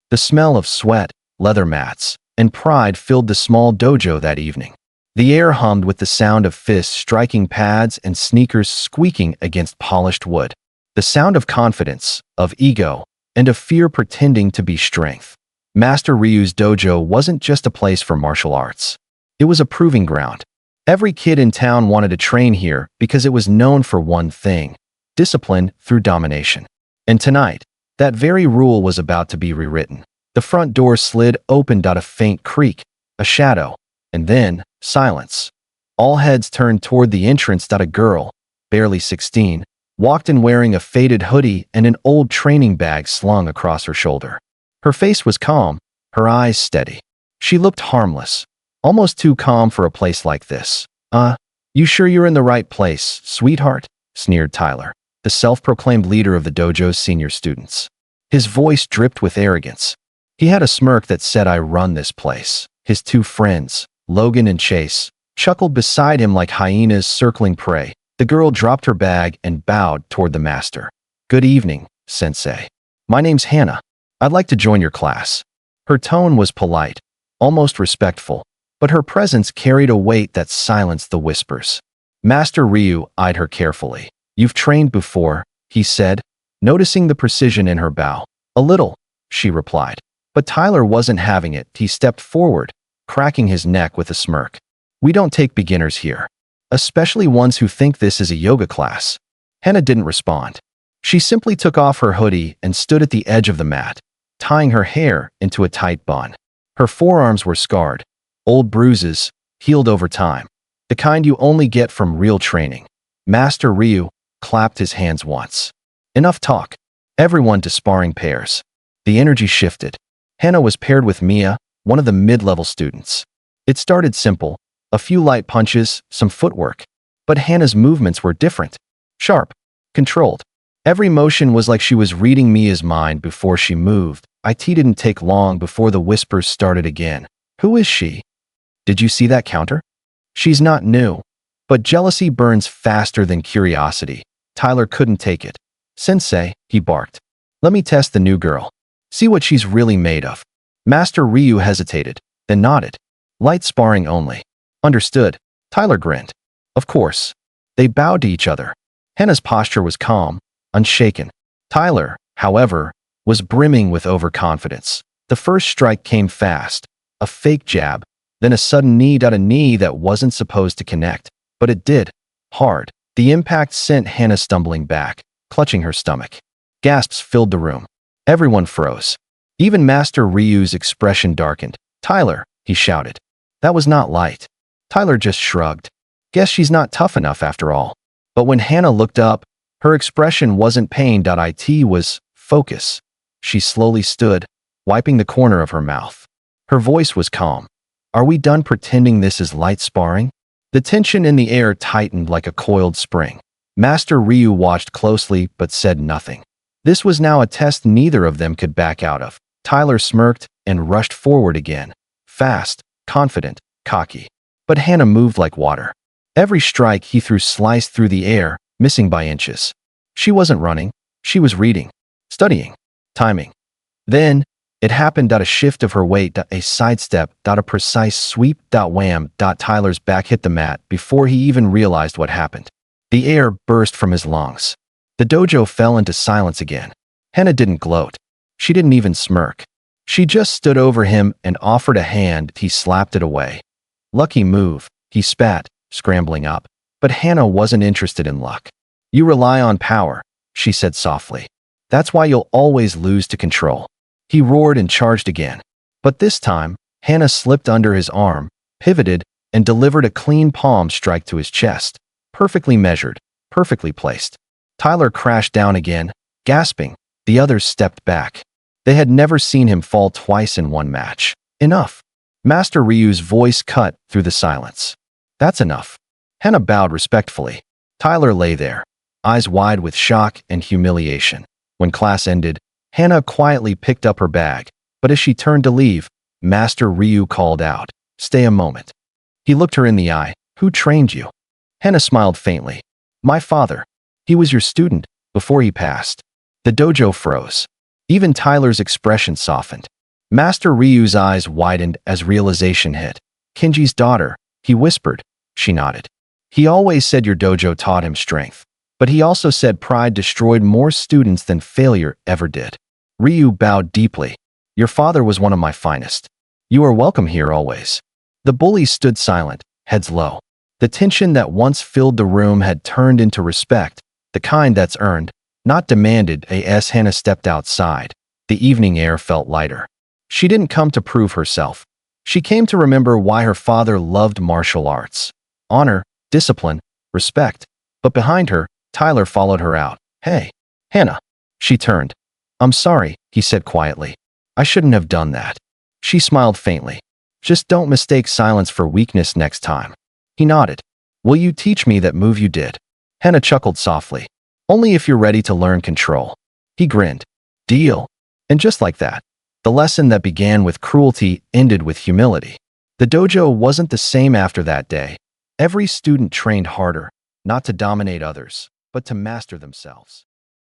The smell of sweat, leather mats, and pride filled the small dojo that evening. The air hummed with the sound of fists striking pads and sneakers squeaking against polished wood. The sound of confidence, of ego, and of fear pretending to be strength. Master Ryu's dojo wasn't just a place for martial arts. It was a proving ground. Every kid in town wanted to train here because it was known for one thing: discipline through domination. And tonight, that very rule was about to be rewritten. The front door slid open. A faint creak, a shadow, and then silence. All heads turned toward the entrance. A girl, barely 16, walked in wearing a faded hoodie and an old training bag slung across her shoulder. Her face was calm, her eyes steady. She looked harmless, almost too calm for a place like this. You sure you're in the right place, sweetheart?" sneered Tyler, the self-proclaimed leader of the dojo's senior students. His voice dripped with arrogance. He had a smirk that said, "I run this place." His two friends, Logan and Chase, chuckled beside him like hyenas circling prey. The girl dropped her bag and bowed toward the master. "Good evening, sensei. My name's Hannah. I'd like to join your class." Her tone was polite, almost respectful, but her presence carried a weight that silenced the whispers. Master Ryu eyed her carefully. "You've trained before," he said, noticing the precision in her bow. "A little," she replied. But Tyler wasn't having it. He stepped forward, cracking his neck with a smirk. "We don't take beginners here, especially ones who think this is a yoga class." Hannah didn't respond. She simply took off her hoodie and stood at the edge of the mat, tying her hair into a tight bun. Her forearms were scarred, old bruises, healed over time, the kind you only get from real training. Master Ryu clapped his hands once. "Enough talk. Everyone to sparring pairs." The energy shifted. Hannah was paired with Mia, one of the mid-level students. It started simple, a few light punches, some footwork. But Hannah's movements were different. Sharp, controlled. Every motion was like she was reading Mia's mind before she moved. It didn't take long before the whispers started again. "Who is she? Did you see that counter? She's not new." But jealousy burns faster than curiosity. Tyler couldn't take it. "Sensei," he barked. "Let me test the new girl. See what she's really made of." Master Ryu hesitated, then nodded. "Light sparring only." "Understood." Tyler grinned. "Of course." They bowed to each other. Hannah's posture was calm, unshaken. Tyler, however, was brimming with overconfidence. The first strike came fast, a fake jab, then a sudden knee to a knee that wasn't supposed to connect. But it did, hard. The impact sent Hannah stumbling back, clutching her stomach. Gasps filled the room. Everyone froze. Even Master Ryu's expression darkened. "Tyler," he shouted. "That was not light." Tyler just shrugged. "Guess she's not tough enough after all." But when Hannah looked up, her expression wasn't pain. It was focus. She slowly stood, wiping the corner of her mouth. Her voice was calm. "Are we done pretending this is light sparring?" The tension in the air tightened like a coiled spring. Master Ryu watched closely but said nothing. This was now a test neither of them could back out of. Tyler smirked and rushed forward again. Fast, confident, cocky. But Hannah moved like water. Every strike he threw sliced through the air, missing by inches. She wasn't running. She was reading, studying, timing. Then, it happened. A shift of her weight, a sidestep, a precise sweep, wham. Tyler's back hit the mat before he even realized what happened. The air burst from his lungs. The dojo fell into silence again. Hannah didn't gloat. She didn't even smirk. She just stood over him and offered a hand. He slapped it away. "Lucky move," he spat, scrambling up. But Hannah wasn't interested in luck. "You rely on power," she said softly. "That's why you'll always lose to control." He roared and charged again. But this time, Hannah slipped under his arm, pivoted, and delivered a clean palm strike to his chest. Perfectly measured, perfectly placed. Tyler crashed down again, gasping. The others stepped back. They had never seen him fall twice in one match. "Enough." Master Ryu's voice cut through the silence. "That's enough." Hannah bowed respectfully. Tyler lay there, eyes wide with shock and humiliation. When class ended, Hannah quietly picked up her bag, but as she turned to leave, Master Ryu called out, "Stay a moment." He looked her in the eye. "Who trained you?" Hannah smiled faintly. "My father. He was your student before he passed." The dojo froze. Even Tyler's expression softened. Master Ryu's eyes widened as realization hit. Kinji's daughter, he whispered. She nodded. He always said your dojo taught him strength, but he also said pride destroyed more students than failure ever did. Ryu bowed deeply. Your father was one of my finest. You are welcome here always. The bullies stood silent, heads low. The tension that once filled the room had turned into respect, the kind that's earned, not demanded. As Hannah stepped outside, the evening air felt lighter. She didn't come to prove herself. She came to remember why her father loved martial arts. Honor, discipline, respect. But behind her, Tyler followed her out. Hey, Hannah. She turned. I'm sorry, he said quietly. I shouldn't have done that. She smiled faintly. Just don't mistake silence for weakness next time. He nodded. Will you teach me that move you did? Hannah chuckled softly. Only if you're ready to learn control. He grinned. Deal. And just like that, the lesson that began with cruelty ended with humility. The dojo wasn't the same after that day. Every student trained harder, not to dominate others, but to master themselves.